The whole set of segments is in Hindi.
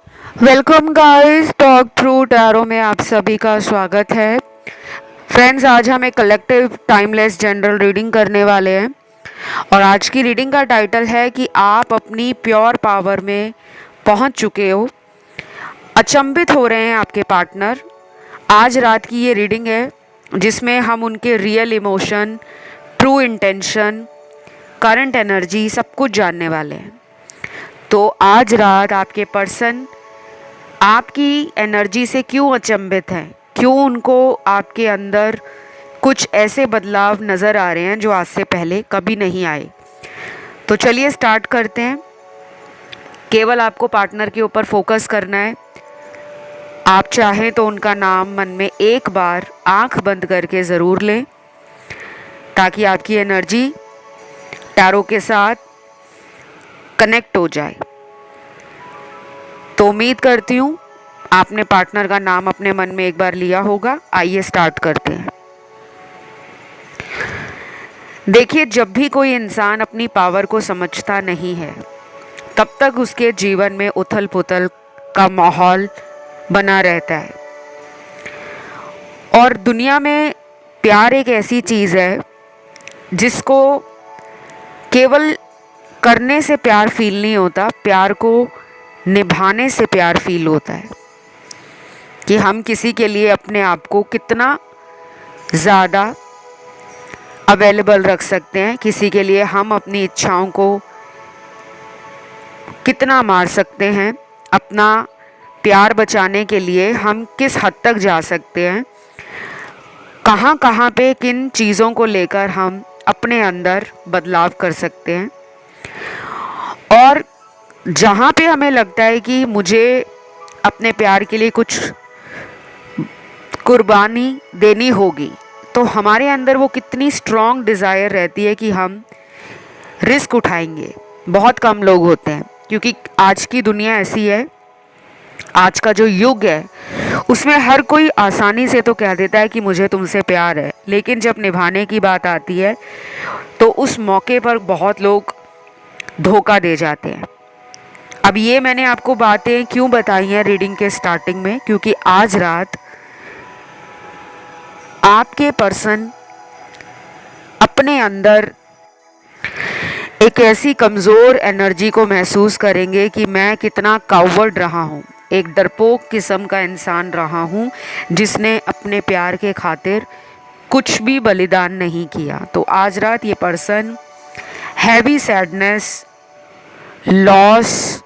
Welcome guys, talk through tarot में आप सभी का स्वागत है। फ्रेंड्स, आज हम एक कलेक्टिव टाइमलेस जनरल रीडिंग करने वाले हैं और आज की रीडिंग का टाइटल है कि आप अपनी प्योर पावर में पहुंच चुके हो। अचंभित हो रहे हैं आपके पार्टनर। आज रात की ये रीडिंग है जिसमें हम उनके real emotion, true intention, current energy सब कुछ जानने वाले हैं। तो आज रात आपके पर्सन आपकी एनर्जी से क्यों अचंभित हैं, क्यों उनको आपके अंदर कुछ ऐसे बदलाव नज़र आ रहे हैं जो आज से पहले कभी नहीं आए। तो चलिए स्टार्ट करते हैं। केवल आपको पार्टनर के ऊपर फोकस करना है। आप चाहें तो उनका नाम मन में एक बार आंख बंद करके ज़रूर लें ताकि आपकी एनर्जी टैरो के साथ कनेक्ट हो जाए। तो उम्मीद करती हूँ आपने पार्टनर का नाम अपने मन में एक बार लिया होगा। आइए स्टार्ट करते हैं। देखिए, जब भी कोई इंसान अपनी पावर को समझता नहीं है तब तक उसके जीवन में उथल पुथल का माहौल बना रहता है। और दुनिया में प्यार एक ऐसी चीज़ है जिसको केवल करने से प्यार फील नहीं होता, प्यार को निभाने से प्यार फील होता है कि हम किसी के लिए अपने आप को कितना ज़्यादा अवेलेबल रख सकते हैं, किसी के लिए हम अपनी इच्छाओं को कितना मार सकते हैं, अपना प्यार बचाने के लिए हम किस हद तक जा सकते हैं, कहाँ कहाँ पे किन चीज़ों को लेकर हम अपने अंदर बदलाव कर सकते हैं। और जहाँ पे हमें लगता है कि मुझे अपने प्यार के लिए कुछ कुर्बानी देनी होगी, तो हमारे अंदर वो कितनी स्ट्रॉन्ग डिज़ायर रहती है कि हम रिस्क उठाएंगे। बहुत कम लोग होते हैं क्योंकि आज की दुनिया ऐसी है, आज का जो युग है उसमें हर कोई आसानी से तो कह देता है कि मुझे तुमसे प्यार है, लेकिन जब निभाने की बात आती है तो उस मौके पर बहुत लोग धोखा दे जाते हैं। अब ये मैंने आपको बातें क्यों बताई हैं रीडिंग के स्टार्टिंग में, क्योंकि आज रात आपके पर्सन अपने अंदर एक ऐसी कमज़ोर एनर्जी को महसूस करेंगे कि मैं कितना कावर्ड रहा हूँ, एक डरपोक किस्म का इंसान रहा हूँ जिसने अपने प्यार के खातिर कुछ भी बलिदान नहीं किया। तो आज रात ये पर्सन हैवी सैडनेस, लॉस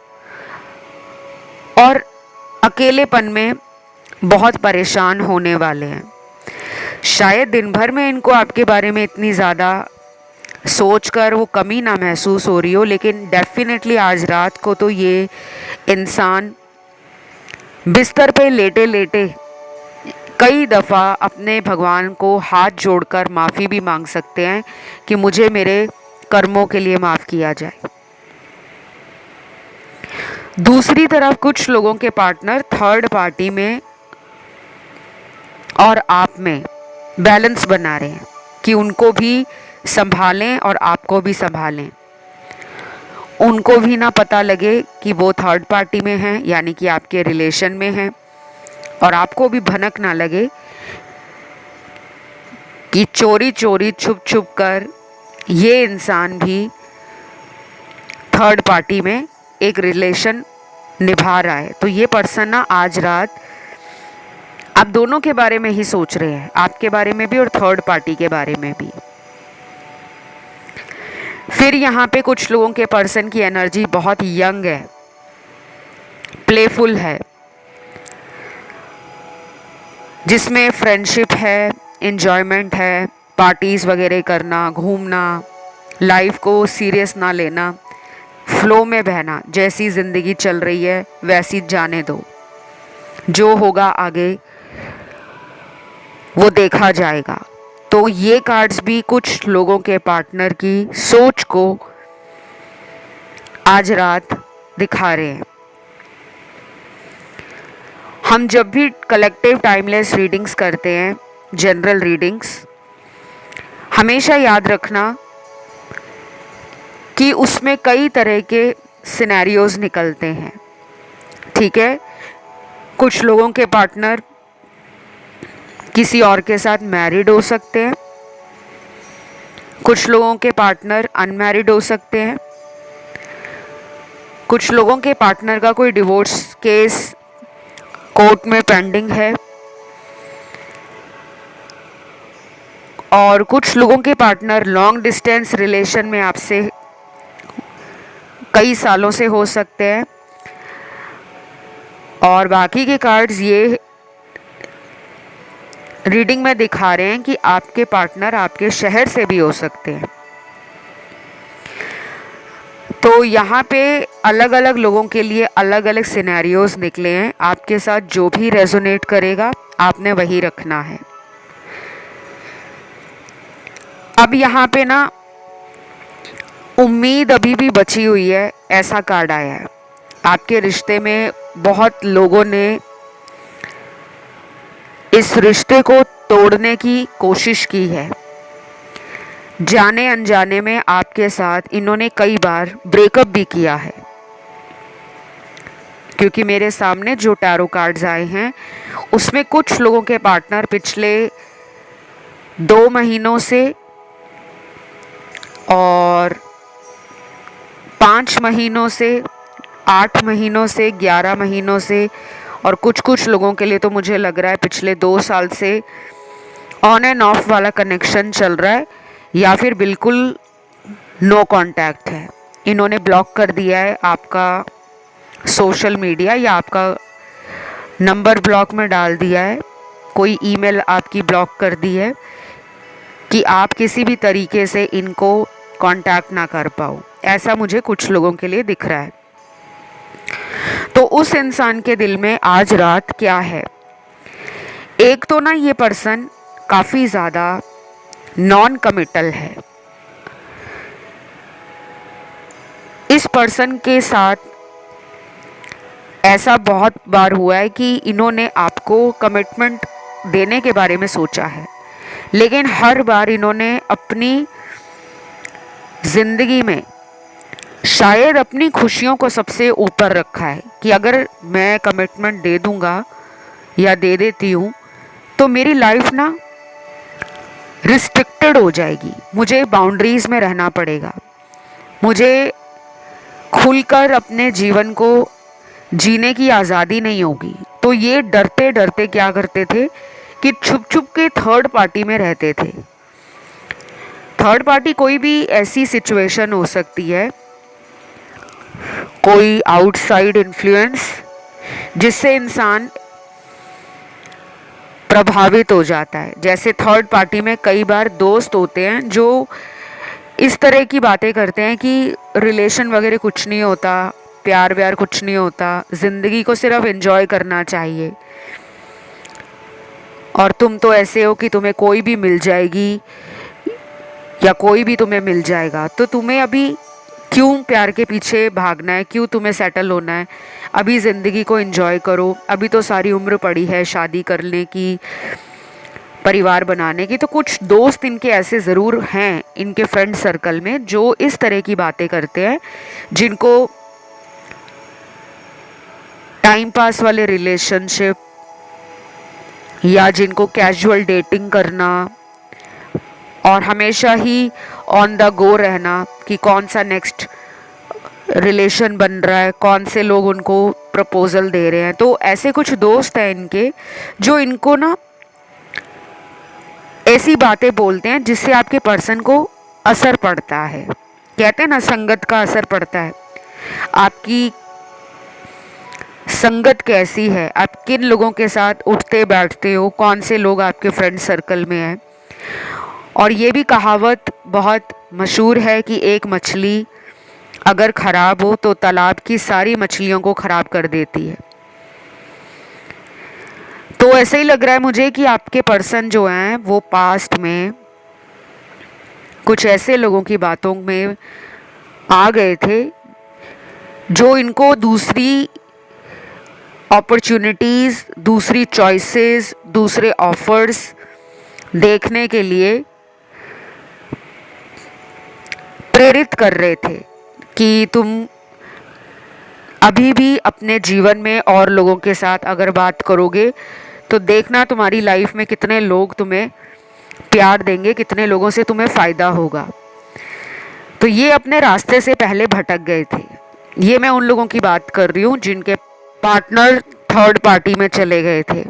और अकेलेपन में बहुत परेशान होने वाले हैं। शायद दिन भर में इनको आपके बारे में इतनी ज़्यादा सोचकर वो कमी ना महसूस हो रही हो, लेकिन डेफिनेटली आज रात को तो ये इंसान बिस्तर पे लेटे लेटे कई दफ़ा अपने भगवान को हाथ जोड़कर माफ़ी भी मांग सकते हैं कि मुझे मेरे कर्मों के लिए माफ़ किया जाए। दूसरी तरफ कुछ लोगों के पार्टनर थर्ड पार्टी में और आप में बैलेंस बना रहे हैं कि उनको भी संभालें और आपको भी संभालें। उनको भी ना पता लगे कि वो थर्ड पार्टी में हैं, यानी कि आपके रिलेशन में हैं, और आपको भी भनक ना लगे कि चोरी चोरी छुप छुप कर ये इंसान भी थर्ड पार्टी में एक रिलेशन निभा रहा है। तो ये पर्सन ना आज रात आप दोनों के बारे में ही सोच रहे हैं, आपके बारे में भी और थर्ड पार्टी के बारे में भी। फिर यहाँ पे कुछ लोगों के पर्सन की एनर्जी बहुत यंग है, प्लेफुल है, जिसमें फ्रेंडशिप है, एंजॉयमेंट है, पार्टीज़ वगैरह करना, घूमना, लाइफ को सीरियस ना लेना, फ्लो में बहना, जैसी ज़िंदगी चल रही है वैसी जाने दो, जो होगा आगे वो देखा जाएगा। तो ये कार्ड्स भी कुछ लोगों के पार्टनर की सोच को आज रात दिखा रहे हैं। हम जब भी कलेक्टिव टाइमलेस रीडिंग्स करते हैं, जनरल रीडिंग्स, हमेशा याद रखना कि उसमें कई तरह के सिनेरियोज निकलते हैं, ठीक है। कुछ लोगों के पार्टनर किसी और के साथ मैरिड हो सकते हैं, कुछ लोगों के पार्टनर अनमैरिड हो सकते हैं, कुछ लोगों के पार्टनर का कोई डिवोर्स केस कोर्ट में पेंडिंग है, और कुछ लोगों के पार्टनर लॉन्ग डिस्टेंस रिलेशन में आपसे कई सालों से हो सकते हैं। और बाकी के कार्ड्स ये रीडिंग में दिखा रहे हैं कि आपके पार्टनर आपके शहर से भी हो सकते हैं। तो यहाँ पे अलग अलग लोगों के लिए अलग अलग सिनेरियोज निकले हैं। आपके साथ जो भी रेजोनेट करेगा आपने वही रखना है। अब यहाँ पे ना उम्मीद अभी भी बची हुई है, ऐसा कार्ड आया है। आपके रिश्ते में बहुत लोगों ने इस रिश्ते को तोड़ने की कोशिश की है। जाने अनजाने में आपके साथ इन्होंने कई बार ब्रेकअप भी किया है, क्योंकि मेरे सामने जो टैरो कार्ड्स आए हैं उसमें कुछ लोगों के पार्टनर पिछले 2 महीनों से और 5 महीनों से, 8 महीनों से, 11 महीनों से, और कुछ लोगों के लिए तो मुझे लग रहा है पिछले 2 साल से ऑन एंड ऑफ वाला कनेक्शन चल रहा है, या फिर बिल्कुल नो कांटेक्ट है। इन्होंने ब्लॉक कर दिया है आपका सोशल मीडिया, या आपका नंबर ब्लॉक में डाल दिया है, कोई ईमेल आपकी ब्लॉक कर दी है कि आप किसी भी तरीके से इनको कांटेक्ट ना कर पाओ। ऐसा मुझे कुछ लोगों के लिए दिख रहा है। तो उस इंसान के दिल में आज रात क्या है? एक तो ना ये पर्सन काफ़ी ज़्यादा नॉन कमिटल है। इस पर्सन के साथ ऐसा बहुत बार हुआ है कि इन्होंने आपको कमिटमेंट देने के बारे में सोचा है, लेकिन हर बार इन्होंने अपनी ज़िंदगी में शायद अपनी खुशियों को सबसे ऊपर रखा है कि अगर मैं कमिटमेंट दे दूंगा या दे देती हूँ तो मेरी लाइफ ना रिस्ट्रिक्टेड हो जाएगी, मुझे बाउंड्रीज में रहना पड़ेगा, मुझे खुलकर अपने जीवन को जीने की आज़ादी नहीं होगी। तो ये डरते डरते क्या करते थे कि छुप छुप के थर्ड पार्टी में रहते थे। थर्ड पार्टी कोई भी ऐसी सिचुएशन हो सकती है, कोई आउटसाइड इन्फ्लुएंस जिससे इंसान प्रभावित हो जाता है। जैसे थर्ड पार्टी में कई बार दोस्त होते हैं जो इस तरह की बातें करते हैं कि रिलेशन वगैरह कुछ नहीं होता, प्यार व्यार कुछ नहीं होता, ज़िंदगी को सिर्फ एंजॉय करना चाहिए, और तुम तो ऐसे हो कि तुम्हें कोई भी मिल जाएगी या कोई भी तुम्हें मिल जाएगा, तो तुम्हें अभी क्यों प्यार के पीछे भागना है, क्यों तुम्हें सेटल होना है, अभी ज़िंदगी को एंजॉय करो, अभी तो सारी उम्र पड़ी है शादी करने की, परिवार बनाने की। तो कुछ दोस्त इनके ऐसे ज़रूर हैं इनके फ्रेंड सर्कल में जो इस तरह की बातें करते हैं, जिनको टाइम पास वाले रिलेशनशिप या जिनको कैजुअल डेटिंग करना और हमेशा ही ऑन द गो रहना कि कौन सा नेक्स्ट रिलेशन बन रहा है, कौन से लोग उनको प्रपोजल दे रहे हैं। तो ऐसे कुछ दोस्त हैं इनके जो इनको ना ऐसी बातें बोलते हैं जिससे आपके पर्सन को असर पड़ता है। कहते हैं ना संगत का असर पड़ता है। आपकी संगत कैसी है, आप किन लोगों के साथ उठते बैठते हो, कौन से लोग आपके फ्रेंड सर्कल में हैं। और ये भी कहावत बहुत मशहूर है कि एक मछली अगर ख़राब हो तो तालाब की सारी मछलियों को ख़राब कर देती है। तो ऐसे ही लग रहा है मुझे कि आपके पर्सन जो हैं वो पास्ट में कुछ ऐसे लोगों की बातों में आ गए थे जो इनको दूसरी अपॉर्चुनिटीज़, दूसरी चॉइसेस, दूसरे ऑफर्स देखने के लिए प्रेरित कर रहे थे कि तुम अभी भी अपने जीवन में और लोगों के साथ अगर बात करोगे तो देखना तुम्हारी लाइफ में कितने लोग तुम्हें प्यार देंगे, कितने लोगों से तुम्हें फ़ायदा होगा। तो ये अपने रास्ते से पहले भटक गए थे। ये मैं उन लोगों की बात कर रही हूँ जिनके पार्टनर थर्ड पार्टी में चले गए थे,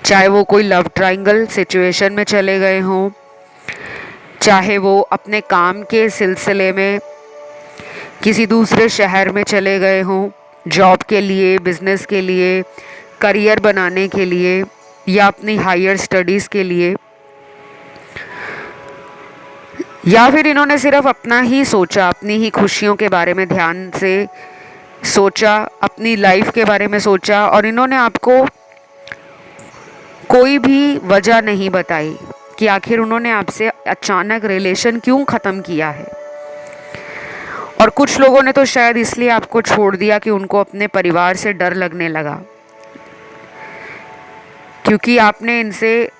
चाहे वो कोई लव ट्रायंगल सिचुएशन में चले गए हों, चाहे वो अपने काम के सिलसिले में किसी दूसरे शहर में चले गए हों, जॉब के लिए, बिजनेस के लिए, करियर बनाने के लिए या अपनी हायर स्टडीज़ के लिए, या फिर इन्होंने सिर्फ अपना ही सोचा, अपनी ही खुशियों के बारे में ध्यान से सोचा, अपनी लाइफ के बारे में सोचा और इन्होंने आपको कोई भी वजह नहीं बताई कि आखिर उन्होंने आपसे अचानक रिलेशन क्यों ख़त्म किया है। और कुछ लोगों ने तो शायद इसलिए आपको छोड़ दिया कि उनको अपने परिवार से डर लगने लगा, क्योंकि आपने इनसे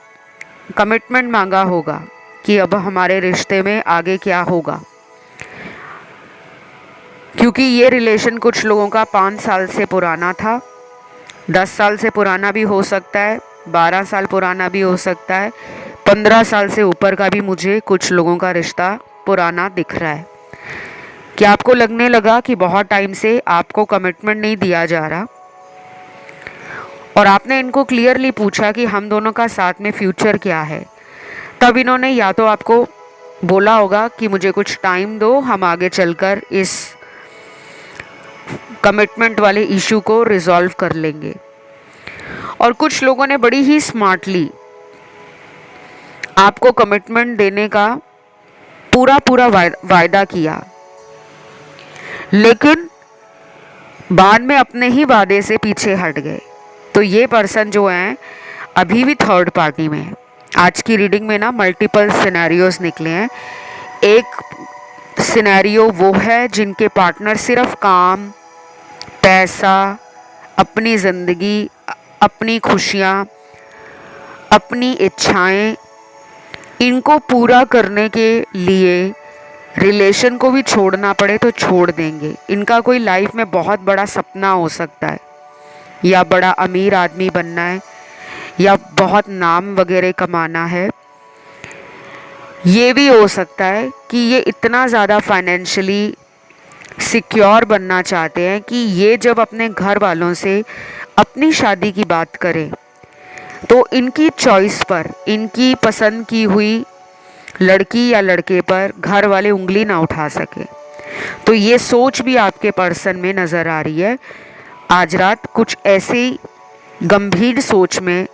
कमिटमेंट मांगा होगा कि अब हमारे रिश्ते में आगे क्या होगा। क्योंकि ये रिलेशन कुछ लोगों का 5 साल से पुराना था, 10 साल से पुराना भी हो सकता है, 12 साल पुराना भी हो सकता है, 15 साल से ऊपर का भी मुझे कुछ लोगों का रिश्ता पुराना दिख रहा है। कि आपको लगने लगा कि बहुत टाइम से आपको कमिटमेंट नहीं दिया जा रहा और आपने इनको क्लियरली पूछा कि हम दोनों का साथ में फ्यूचर क्या है। तब इन्होंने या तो आपको बोला होगा कि मुझे कुछ टाइम दो, हम आगे चलकर इस कमिटमेंट वाले इशू को रिजॉल्व कर लेंगे। और कुछ लोगों ने बड़ी ही स्मार्टली आपको कमिटमेंट देने का पूरा वायदा किया, लेकिन बाद में अपने ही वादे से पीछे हट गए। तो ये पर्सन जो हैं अभी भी थर्ड पार्टी में है। आज की रीडिंग में ना मल्टीपल सिनेरियोज निकले हैं। एक सिनेरियो वो है जिनके पार्टनर सिर्फ काम, पैसा, अपनी ज़िंदगी, अपनी खुशियाँ, अपनी इच्छाएं, इनको पूरा करने के लिए रिलेशन को भी छोड़ना पड़े तो छोड़ देंगे। इनका कोई लाइफ में बहुत बड़ा सपना हो सकता है, या बड़ा अमीर आदमी बनना है, या बहुत नाम वगैरह कमाना है। ये भी हो सकता है कि ये इतना ज़्यादा फाइनेंशियली सिक्योर बनना चाहते हैं कि ये जब अपने घर वालों से अपनी शादी की बात करें तो इनकी चॉइस पर, इनकी पसंद की हुई लड़की या लड़के पर घर वाले उंगली ना उठा सके। तो ये सोच भी आपके पर्सन में नज़र आ रही है। आज रात कुछ ऐसी गंभीर सोच में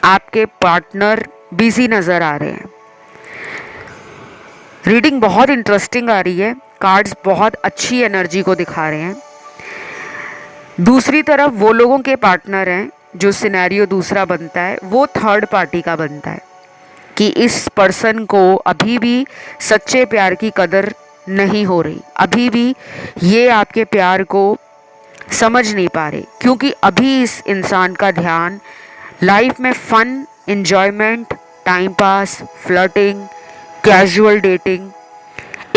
आपके पार्टनर बिजी नज़र आ रहे हैं। रीडिंग बहुत इंटरेस्टिंग आ रही है, कार्ड्स बहुत अच्छी एनर्जी को दिखा रहे हैं। दूसरी तरफ वो लोगों के पार्टनर हैं, जो सिनेरियो दूसरा बनता है वो थर्ड पार्टी का बनता है कि इस पर्सन को अभी भी सच्चे प्यार की कदर नहीं हो रही, अभी भी ये आपके प्यार को समझ नहीं पा रहे, क्योंकि अभी इस इंसान का ध्यान लाइफ में fun, enjoyment, time pass, flirting, casual dating,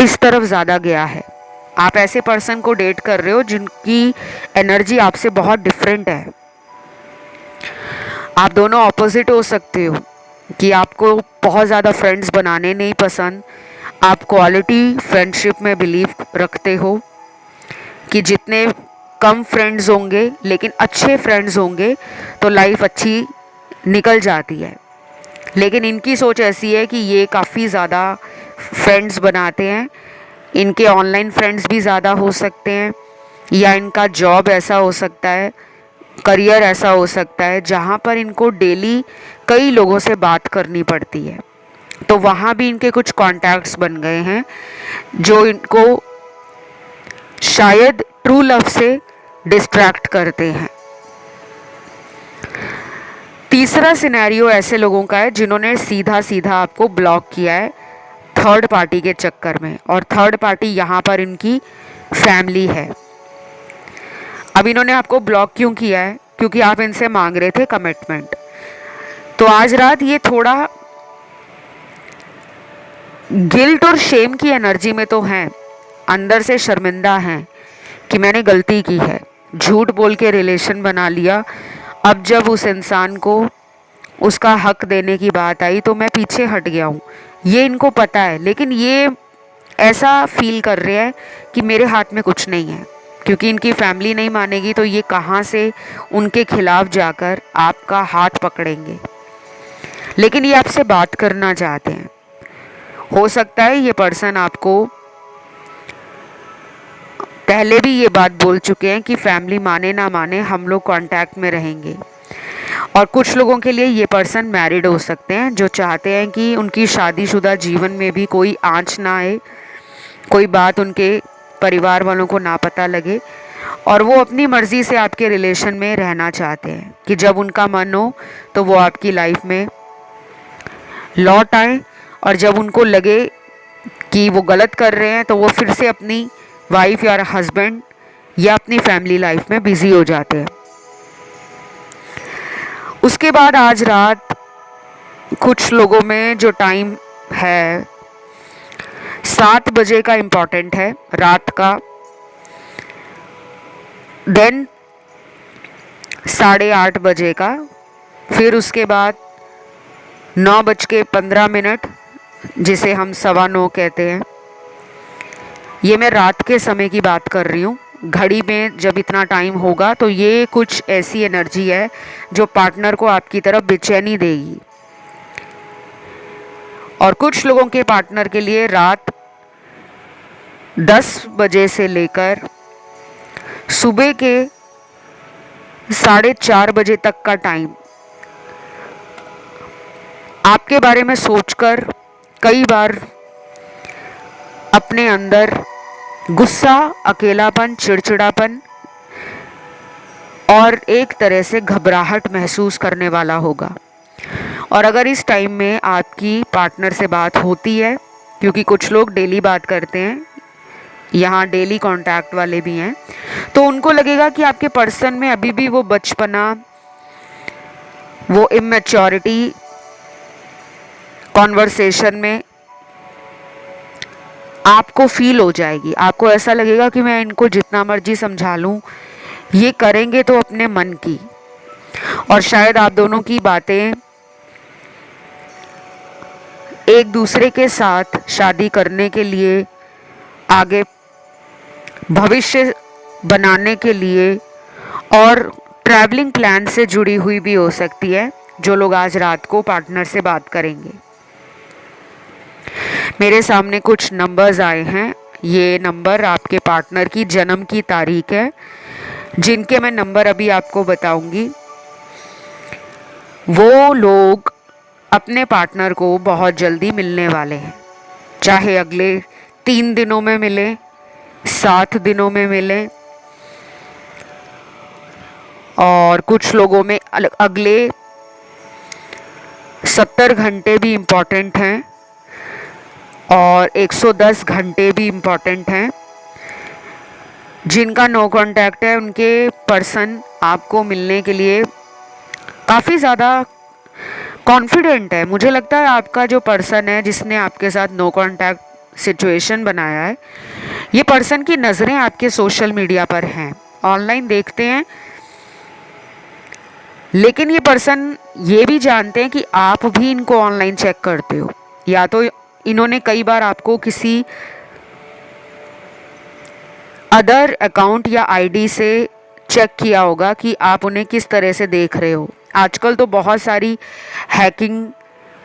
इस तरफ ज़्यादा गया है। आप ऐसे पर्सन को डेट कर रहे हो जिनकी एनर्जी आपसे बहुत डिफरेंट है। आप दोनों ऑपोजिट हो सकते हो कि आपको बहुत ज़्यादा फ्रेंड्स बनाने नहीं पसंद, आप क्वालिटी फ्रेंडशिप में बिलीव रखते हो कि जितने कम फ्रेंड्स होंगे लेकिन अच्छे फ्रेंड्स होंगे तो लाइफ अच्छी निकल जाती है। लेकिन इनकी सोच ऐसी है कि ये काफ़ी ज़्यादा फ्रेंड्स बनाते हैं, इनके ऑनलाइन फ्रेंड्स भी ज़्यादा हो सकते हैं, या इनका जॉब ऐसा हो सकता है, करियर ऐसा हो सकता है जहाँ पर इनको डेली कई लोगों से बात करनी पड़ती है। तो वहाँ भी इनके कुछ कॉन्टैक्ट्स बन गए हैं जो इनको शायद ट्रू लव से डिस्ट्रैक्ट करते हैं। तीसरा सिनेरियो ऐसे लोगों का है जिन्होंने सीधा सीधा आपको ब्लॉक किया है थर्ड पार्टी के चक्कर में, और थर्ड पार्टी यहाँ पर इनकी फैमिली है। अब इन्होंने आपको ब्लॉक क्यों किया है? क्योंकि आप इनसे मांग रहे थे कमिटमेंट। तो आज रात ये थोड़ा गिल्ट और शेम की एनर्जी में तो हैं, अंदर से शर्मिंदा हैं कि मैंने गलती की है, झूठ बोल के रिलेशन बना लिया। अब जब उस इंसान को उसका हक देने की बात आई तो मैं पीछे हट गया हूँ। ये इनको पता है, लेकिन ये ऐसा फील कर रहे हैं कि मेरे हाथ में कुछ नहीं है, क्योंकि इनकी फैमिली नहीं मानेगी तो ये कहाँ से उनके खिलाफ जाकर आपका हाथ पकड़ेंगे। लेकिन ये आपसे बात करना चाहते हैं। हो सकता है ये पर्सन आपको पहले भी ये बात बोल चुके हैं कि फैमिली माने ना माने हम लोग कांटेक्ट में रहेंगे। और कुछ लोगों के लिए ये पर्सन मैरिड हो सकते हैं, जो चाहते हैं कि उनकी शादीशुदा जीवन में भी कोई आंच ना आए, कोई बात उनके परिवार वालों को ना पता लगे, और वो अपनी मर्ज़ी से आपके रिलेशन में रहना चाहते हैं कि जब उनका मन हो तो वो आपकी लाइफ में लौट आए, और जब उनको लगे कि वो गलत कर रहे हैं तो वो फिर से अपनी वाइफ या हस्बैंड या अपनी फैमिली लाइफ में बिजी हो जाते हैं। उसके बाद आज रात कुछ लोगों में जो टाइम है 7 बजे का इम्पॉर्टेंट है रात का, देन 8:30 बजे का, फिर उसके बाद 9:15 जिसे हम 9:15 कहते हैं। ये मैं रात के समय की बात कर रही हूँ। घड़ी में जब इतना टाइम होगा तो ये कुछ ऐसी एनर्जी है जो पार्टनर को आपकी तरफ बेचैनी देगी। और कुछ लोगों के पार्टनर के लिए रात 10 बजे से लेकर सुबह के 4:30 बजे तक का टाइम आपके बारे में सोचकर कई बार अपने अंदर गुस्सा, अकेलापन, चिड़चिड़ापन और एक तरह से घबराहट महसूस करने वाला होगा। और अगर इस टाइम में आपकी पार्टनर से बात होती है, क्योंकि कुछ लोग डेली बात करते हैं, यहाँ डेली कांटेक्ट वाले भी हैं, तो उनको लगेगा कि आपके पर्सन में अभी भी वो बचपना, वो इमेच्योरिटी कॉन्वर्सेशन में आपको फील हो जाएगी। आपको ऐसा लगेगा कि मैं इनको जितना मर्जी समझा लूँ, ये करेंगे तो अपने मन की। और शायद आप दोनों की बातें एक दूसरे के साथ शादी करने के लिए, आगे भविष्य बनाने के लिए और ट्रैवलिंग प्लान से जुड़ी हुई भी हो सकती है, जो लोग आज रात को पार्टनर से बात करेंगे। मेरे सामने कुछ नंबर्स आए हैं। ये नंबर आपके पार्टनर की जन्म की तारीख है, जिनके मैं नंबर अभी आपको बताऊंगी। वो लोग अपने पार्टनर को बहुत जल्दी मिलने वाले हैं, चाहे अगले 3 दिनों में मिले, 7 दिनों में मिले, और कुछ लोगों में अगले 70 घंटे भी इम्पॉर्टेंट हैं और 110 घंटे भी इम्पॉर्टेंट हैं। जिनका नो कांटेक्ट है उनके पर्सन आपको मिलने के लिए काफ़ी ज़्यादा कॉन्फिडेंट है। मुझे लगता है आपका जो पर्सन है जिसने आपके साथ नो कांटेक्ट सिचुएशन बनाया है, ये पर्सन की नज़रें आपके सोशल मीडिया पर हैं, ऑनलाइन देखते हैं, लेकिन ये पर्सन ये भी जानते हैं कि आप भी इनको ऑनलाइन चेक करते हो, या तो इन्होंने कई बार आपको किसी अदर अकाउंट या आईडी से चेक किया होगा कि आप उन्हें किस तरह से देख रहे हो। आजकल तो बहुत सारी हैकिंग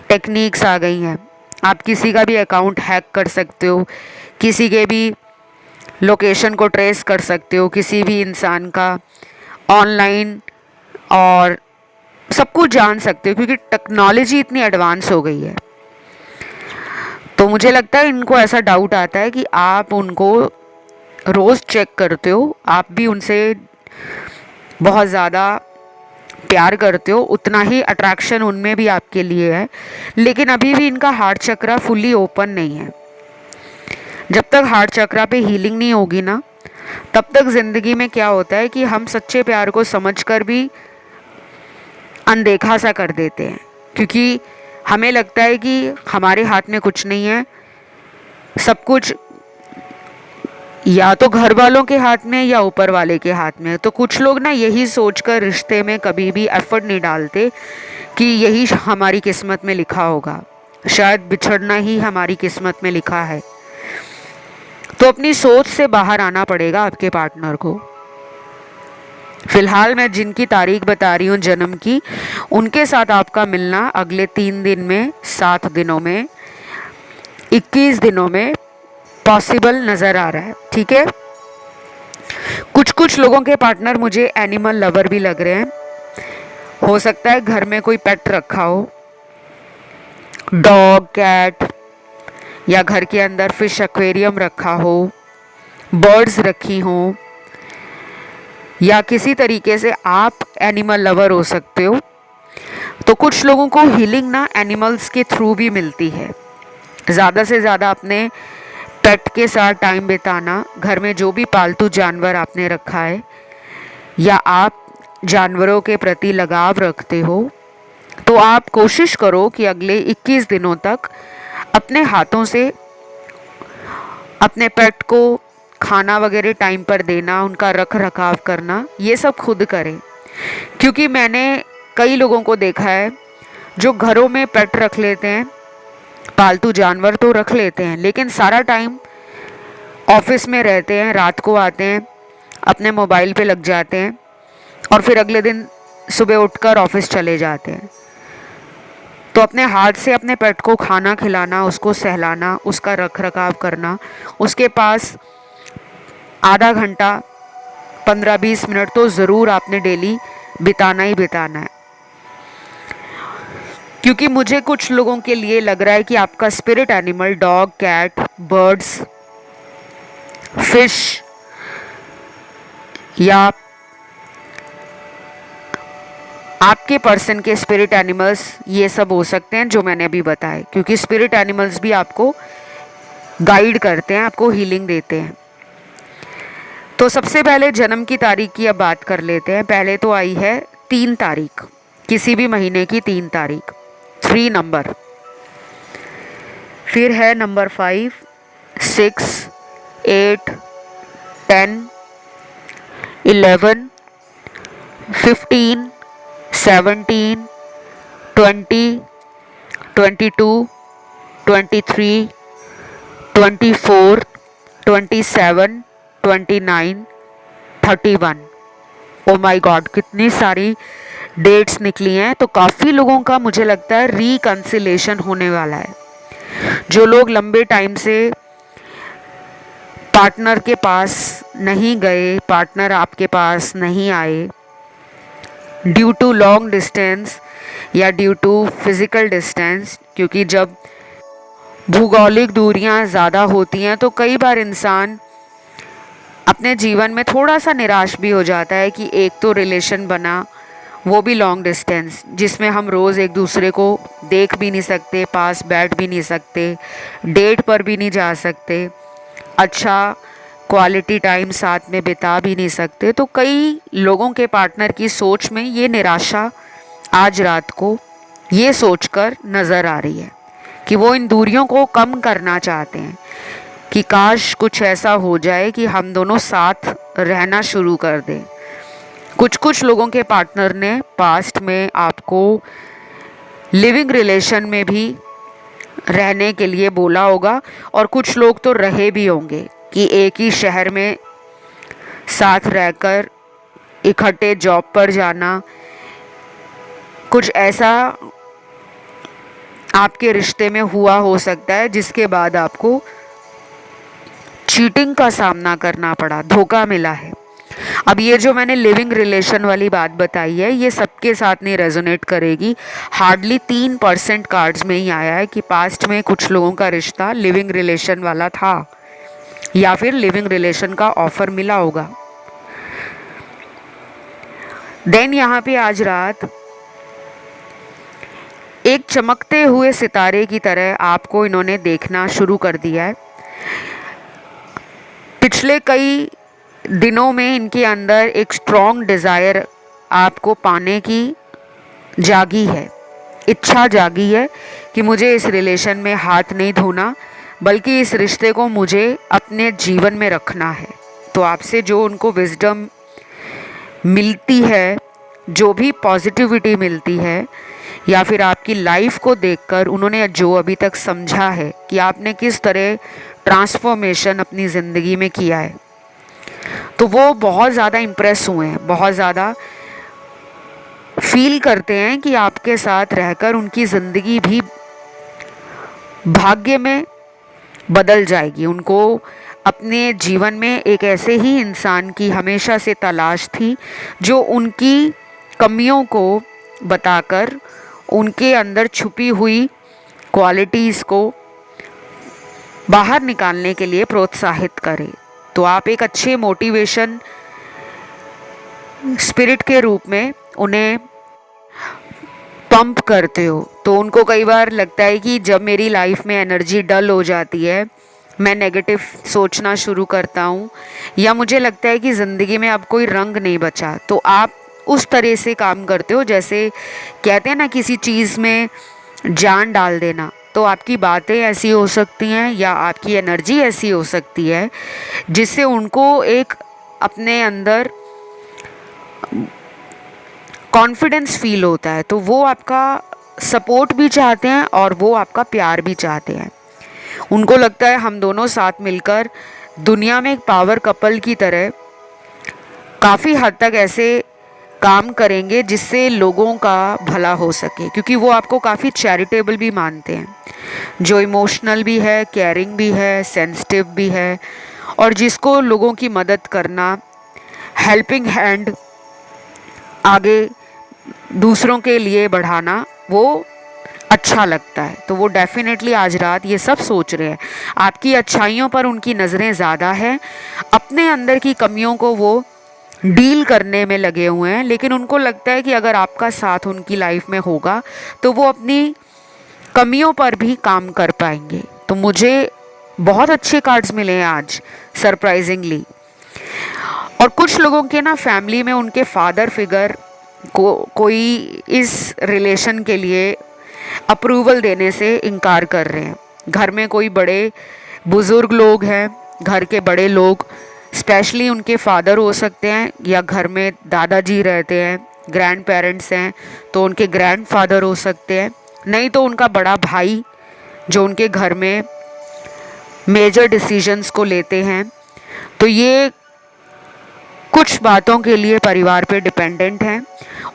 टेक्निक्स आ गई हैं। आप किसी का भी अकाउंट हैक कर सकते हो, किसी के भी लोकेशन को ट्रेस कर सकते हो, किसी भी इंसान का ऑनलाइन, और सब कुछ जान सकते हो, क्योंकि टेक्नोलॉजी इतनी एडवांस हो गई है। तो मुझे लगता है इनको ऐसा डाउट आता है कि आप उनको रोज़ चेक करते हो, आप भी उनसे बहुत ज़्यादा प्यार करते हो, उतना ही अट्रैक्शन उनमें भी आपके लिए है, लेकिन अभी भी इनका हार्ट चक्रा फुल्ली ओपन नहीं है। जब तक हार्ट चक्रा पे हीलिंग नहीं होगी ना, तब तक ज़िंदगी में क्या होता है कि हम सच्चे प्यार को समझकर भी अनदेखा सा कर देते हैं, क्योंकि हमें लगता है कि हमारे हाथ में कुछ नहीं है, सब कुछ या तो घर वालों के हाथ में या ऊपर वाले के हाथ में। तो कुछ लोग ना यही सोचकर रिश्ते में कभी भी एफर्ट नहीं डालते कि यही हमारी किस्मत में लिखा होगा, शायद बिछड़ना ही हमारी किस्मत में लिखा है। तो अपनी सोच से बाहर आना पड़ेगा आपके पार्टनर को। फिलहाल मैं जिनकी तारीख बता रही हूँ जन्म की, उनके साथ आपका मिलना अगले 3 दिन में, 7 दिनों में, 21 दिनों में पॉसिबल नज़र आ रहा है। ठीक है। कुछ कुछ लोगों के पार्टनर मुझे एनिमल लवर भी लग रहे हैं। हो सकता है घर में कोई पेट रखा हो, डॉग, कैट, या घर के अंदर फिश एक्वेरियम रखा हो, बर्ड्स रखी हों, या किसी तरीके से आप एनिमल लवर हो सकते हो। तो कुछ लोगों को हीलिंग ना एनिमल्स के थ्रू भी मिलती है। ज़्यादा से ज़्यादा अपने पेट के साथ टाइम बिताना, घर में जो भी पालतू जानवर आपने रखा है या आप जानवरों के प्रति लगाव रखते हो, तो आप कोशिश करो कि अगले 21 दिनों तक अपने हाथों से अपने पेट को खाना वगैरह टाइम पर देना, उनका रख रखाव करना, ये सब खुद करें। क्योंकि मैंने कई लोगों को देखा है जो घरों में पेट रख लेते हैं, पालतू जानवर तो रख लेते हैं, लेकिन सारा टाइम ऑफिस में रहते हैं, रात को आते हैं, अपने मोबाइल पे लग जाते हैं और फिर अगले दिन सुबह उठकर ऑफिस चले जाते हैं। तो अपने हाथ से अपने पेट को खाना खिलाना, उसको सहलाना, उसका रख रखाव करना, उसके पास आधा घंटा 15-20 मिनट तो ज़रूर आपने डेली बिताना ही बिताना है। क्योंकि मुझे कुछ लोगों के लिए लग रहा है कि आपका spirit animal, dog, cat, birds, fish या आपके पर्सन के स्पिरिट एनिमल्स, ये सब हो सकते हैं जो मैंने अभी बताए। क्योंकि स्पिरिट एनिमल्स भी आपको गाइड करते हैं, आपको हीलिंग देते हैं। तो सबसे पहले जन्म की तारीख की अब बात कर लेते हैं। पहले तो आई है 3 तारीख, किसी भी महीने की 3 तारीख, 3 नंबर। फिर है नंबर 5, 6, 8, 10, 11, 15, 17, 20, 22, 23, 24, 27, 29, 31। ओ माय गॉड, कितनी सारी डेट्स निकली हैं। तो काफ़ी लोगों का मुझे लगता है रिकंसिलेशन होने वाला है। जो लोग लंबे टाइम से पार्टनर के पास नहीं गए, पार्टनर आपके पास नहीं आए, ड्यू टू लॉन्ग डिस्टेंस या ड्यू टू फिज़िकल डिस्टेंस, क्योंकि जब भूगोलिक दूरियां ज़्यादा होती हैं तो कई बार इंसान अपने जीवन में थोड़ा सा निराश भी हो जाता है कि एक तो रिलेशन बना, वो भी लॉन्ग डिस्टेंस, जिसमें हम रोज़ एक दूसरे को देख भी नहीं सकते, पास बैठ भी नहीं सकते, डेट पर भी नहीं जा सकते, अच्छा क्वालिटी टाइम साथ में बिता भी नहीं सकते। तो कई लोगों के पार्टनर की सोच में ये निराशा आज रात को ये सोचकर नज़र आ रही है कि वो इन दूरियों को कम करना चाहते हैं, कि काश कुछ ऐसा हो जाए कि हम दोनों साथ रहना शुरू कर दें। कुछ कुछ लोगों के पार्टनर ने पास्ट में आपको लिविंग रिलेशन में भी रहने के लिए बोला होगा, और कुछ लोग तो रहे भी होंगे कि एक ही शहर में साथ रहकर इकट्ठे जॉब पर जाना, कुछ ऐसा आपके रिश्ते में हुआ हो सकता है जिसके बाद आपको चीटिंग का सामना करना पड़ा, धोखा मिला है। अब ये जो मैंने लिविंग रिलेशन वाली बात बताई है, ये सबके साथ नहीं रेजोनेट करेगी। हार्डली 3% कार्ड्स में ही आया है कि पास्ट में कुछ लोगों का रिश्ता लिविंग रिलेशन वाला था या फिर लिविंग रिलेशन का ऑफर मिला होगा। देन यहाँ पे आज रात एक चमकते हुए सितारे की तरह आपको इन्होंने देखना शुरू कर दिया है। पिछले कई दिनों में इनके अंदर एक स्ट्रॉन्ग डिज़ायर आपको पाने की जागी है, इच्छा जागी है कि मुझे इस रिलेशन में हाथ नहीं धोना, बल्कि इस रिश्ते को मुझे अपने जीवन में रखना है। तो आपसे जो उनको विजडम मिलती है, जो भी पॉजिटिविटी मिलती है, या फिर आपकी लाइफ को देखकर उन्होंने जो अभी तक समझा है कि आपने किस तरह ट्रांसफॉर्मेशन अपनी ज़िंदगी में किया है, तो वो बहुत ज़्यादा इम्प्रेस हुए हैं, बहुत ज़्यादा फील करते हैं कि आपके साथ रहकर उनकी ज़िंदगी भी भाग्य में बदल जाएगी। उनको अपने जीवन में एक ऐसे ही इंसान की हमेशा से तलाश थी जो उनकी कमियों को बताकर उनके अंदर छुपी हुई क्वालिटीज़ को बाहर निकालने के लिए प्रोत्साहित करे। तो आप एक अच्छे मोटिवेशन स्पिरिट के रूप में उन्हें पंप करते हो। तो उनको कई बार लगता है कि जब मेरी लाइफ में एनर्जी डल हो जाती है, मैं नेगेटिव सोचना शुरू करता हूँ, या मुझे लगता है कि ज़िंदगी में अब कोई रंग नहीं बचा, तो आप उस तरह से काम करते हो जैसे कहते हैं ना किसी चीज़ में जान डाल देना। तो आपकी बातें ऐसी हो सकती हैं या आपकी एनर्जी ऐसी हो सकती है जिससे उनको एक अपने अंदर कॉन्फिडेंस फील होता है। तो वो आपका सपोर्ट भी चाहते हैं और वो आपका प्यार भी चाहते हैं। उनको लगता है हम दोनों साथ मिलकर दुनिया में एक पावर कपल की तरह काफ़ी हद तक ऐसे काम करेंगे जिससे लोगों का भला हो सके, क्योंकि वो आपको काफ़ी चैरिटेबल भी मानते हैं, जो इमोशनल भी है, केयरिंग भी है, सेंसिटिव भी है, और जिसको लोगों की मदद करना, हेल्पिंग हैंड आगे दूसरों के लिए बढ़ाना वो अच्छा लगता है। तो वो डेफिनेटली आज रात ये सब सोच रहे हैं। आपकी अच्छाइयों पर उनकी नज़रें ज़्यादा है, अपने अंदर की कमियों को वो डील करने में लगे हुए हैं, लेकिन उनको लगता है कि अगर आपका साथ उनकी लाइफ में होगा तो वो अपनी कमियों पर भी काम कर पाएंगे। तो मुझे बहुत अच्छे कार्ड्स मिले हैं आज सरप्राइजिंगली। और कुछ लोगों के ना फैमिली में उनके फादर फिगर को कोई इस रिलेशन के लिए अप्रूवल देने से इनकार कर रहे हैं। घर में कोई बड़े बुज़ुर्ग लोग हैं, घर के बड़े लोग, स्पेशली उनके फादर हो सकते हैं, या घर में दादाजी रहते हैं, ग्रैंड पेरेंट्स हैं तो उनके ग्रैंड फादर हो सकते हैं, नहीं तो उनका बड़ा भाई जो उनके घर में मेजर डिसीजंस को लेते हैं। तो ये कुछ बातों के लिए परिवार पे डिपेंडेंट हैं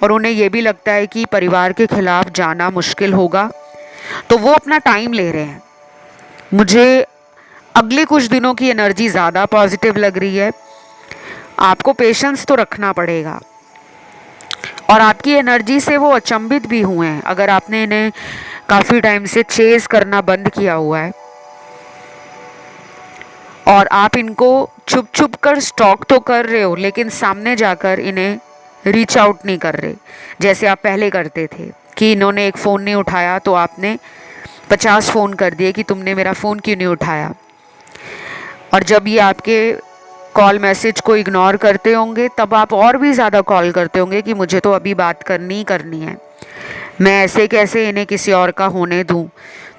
और उन्हें ये भी लगता है कि परिवार के खिलाफ जाना मुश्किल होगा, तो वो अपना टाइम ले रहे हैं। मुझे अगले कुछ दिनों की एनर्जी ज़्यादा पॉजिटिव लग रही है। आपको पेशेंस तो रखना पड़ेगा, और आपकी एनर्जी से वो अचंभित भी हुए हैं। अगर आपने इन्हें काफ़ी टाइम से चेज़ करना बंद किया हुआ है और आप इनको छुप छुप कर स्टॉक तो कर रहे हो, लेकिन सामने जाकर इन्हें रीच आउट नहीं कर रहे जैसे आप पहले करते थे कि इन्होंने एक फ़ोन नहीं उठाया तो आपने 50 फ़ोन कर दिए कि तुमने मेरा फ़ोन क्यों नहीं उठाया। और जब ये आपके कॉल मैसेज को इग्नोर करते होंगे तब आप और भी ज़्यादा कॉल करते होंगे कि मुझे तो अभी बात करनी ही करनी है, मैं ऐसे कैसे इन्हें किसी और का होने दूँ।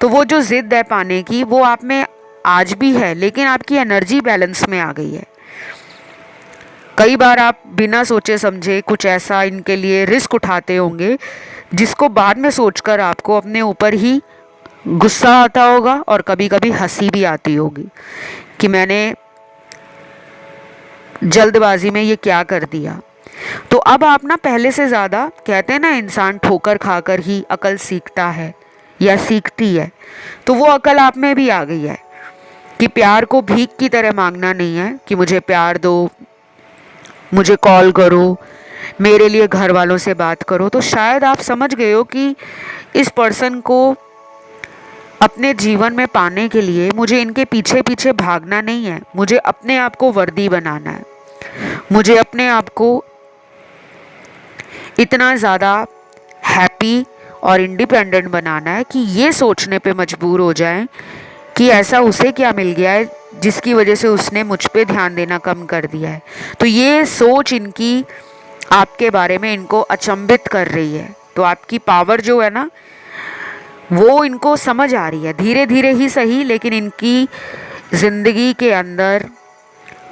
तो वो जो ज़िद है पाने की वो आप में आज भी है, लेकिन आपकी एनर्जी बैलेंस में आ गई है। कई बार आप बिना सोचे समझे कुछ ऐसा इनके लिए रिस्क उठाते होंगे जिसको बाद में सोचकर आपको अपने ऊपर ही गुस्सा आता होगा और कभी कभी हंसी भी आती होगी कि मैंने जल्दबाजी में ये क्या कर दिया। तो अब आप ना पहले से ज़्यादा, कहते हैं ना इंसान ठोकर खाकर ही अकल सीखता है या सीखती है, तो वो अकल आप में भी आ गई है कि प्यार को भीख की तरह मांगना नहीं है कि मुझे प्यार दो, मुझे कॉल करो, मेरे लिए घर वालों से बात करो। तो शायद आप समझ गए हो कि इस पर्सन को अपने जीवन में पाने के लिए मुझे इनके पीछे पीछे भागना नहीं है, मुझे अपने आप को वर्दी बनाना है, मुझे अपने आप को इतना ज़्यादा हैप्पी और इंडिपेंडेंट बनाना है कि ये सोचने पे मजबूर हो जाए कि ऐसा उसे क्या मिल गया है जिसकी वजह से उसने मुझ पे ध्यान देना कम कर दिया है। तो ये सोच इनकी आपके बारे में इनको अचंभित कर रही है। तो आपकी पावर जो है ना वो इनको समझ आ रही है, धीरे धीरे ही सही, लेकिन इनकी ज़िंदगी के अंदर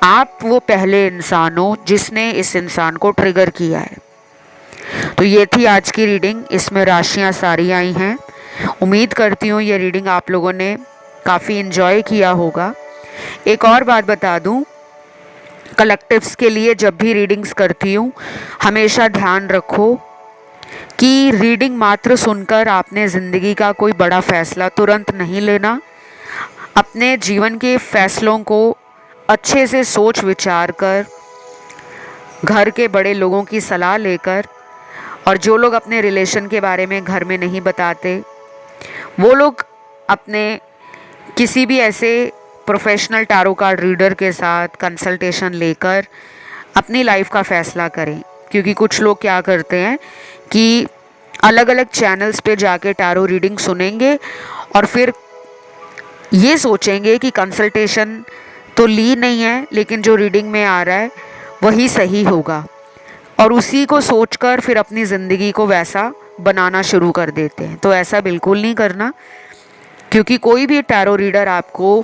आप वो पहले इंसान हो जिसने इस इंसान को ट्रिगर किया है। तो ये थी आज की रीडिंग, इसमें राशियाँ सारी आई हैं। उम्मीद करती हूँ ये रीडिंग आप लोगों ने काफ़ी इन्जॉय किया होगा। एक और बात बता दूँ, कलेक्टिव्स के लिए जब भी रीडिंग्स करती हूँ हमेशा ध्यान रखो कि रीडिंग मात्र सुनकर आपने ज़िंदगी का कोई बड़ा फैसला तुरंत नहीं लेना। अपने जीवन के फैसलों को अच्छे से सोच विचार कर, घर के बड़े लोगों की सलाह लेकर, और जो लोग अपने रिलेशन के बारे में घर में नहीं बताते वो लोग अपने किसी भी ऐसे प्रोफेशनल टैरो कार्ड रीडर के साथ कंसल्टेशन लेकर अपनी लाइफ का फ़ैसला करें। क्योंकि कुछ लोग क्या करते हैं कि अलग अलग चैनल्स पे जाके टैरो रीडिंग सुनेंगे और फिर ये सोचेंगे कि कंसल्टेशन तो ली नहीं है लेकिन जो रीडिंग में आ रहा है वही सही होगा, और उसी को सोचकर फिर अपनी ज़िंदगी को वैसा बनाना शुरू कर देते हैं। तो ऐसा बिल्कुल नहीं करना, क्योंकि कोई भी टैरो रीडर आपको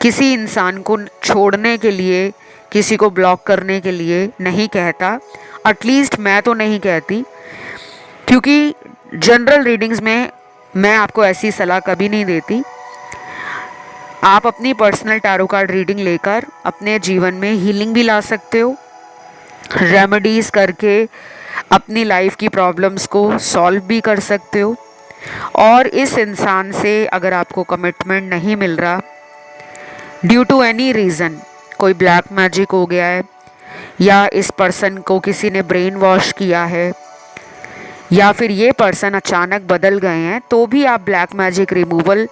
किसी इंसान को छोड़ने के लिए, किसी को ब्लॉक करने के लिए नहीं कहता। एटलीस्ट मैं तो नहीं कहती, क्योंकि जनरल रीडिंग्स में मैं आपको ऐसी सलाह कभी नहीं देती। आप अपनी पर्सनल टैरो कार्ड रीडिंग लेकर अपने जीवन में हीलिंग भी ला सकते हो, रेमेडीज़ करके अपनी लाइफ की प्रॉब्लम्स को सॉल्व भी कर सकते हो। और इस इंसान से अगर आपको कमिटमेंट नहीं मिल रहा ड्यू टू एनी रीज़न, कोई ब्लैक मैजिक हो गया है, या इस पर्सन को किसी ने ब्रेन वॉश किया है, या फिर ये पर्सन अचानक बदल गए हैं, तो भी आप black magic removal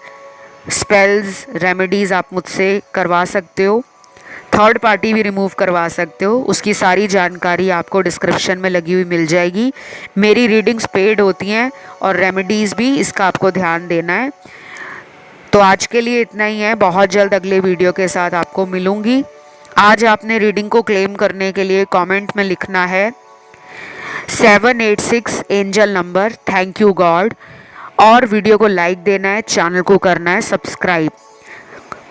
spells remedies आप मुझसे करवा सकते हो। थर्ड पार्टी भी रिमूव करवा सकते हो। उसकी सारी जानकारी आपको डिस्क्रिप्शन में लगी हुई मिल जाएगी। मेरी रीडिंग्स पेड होती हैं और रेमेडीज़ भी, इसका आपको ध्यान देना है। तो आज के लिए इतना ही है, बहुत जल्द अगले वीडियो के साथ आपको मिलूँगी। आज आपने रीडिंग को क्लेम करने के लिए कमेंट में लिखना है 786 angel number, thank you God, और वीडियो को लाइक देना है, चैनल को करना है सब्सक्राइब।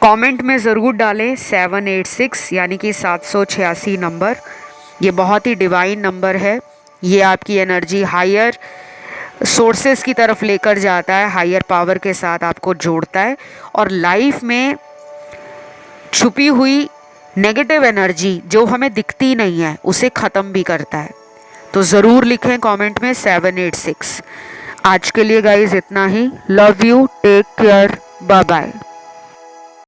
कमेंट में ज़रूर डालें 786 यानी कि 786 नंबर। ये बहुत ही डिवाइन नंबर है। ये आपकी एनर्जी हायर सोर्सेस की तरफ लेकर जाता है, हायर पावर के साथ आपको जोड़ता है, और लाइफ में छुपी हुई नेगेटिव एनर्जी जो हमें दिखती नहीं है उसे ख़त्म भी करता है। तो ज़रूर लिखें कमेंट में 786। आज के लिए गाइस इतना ही। Love you, take care, bye bye.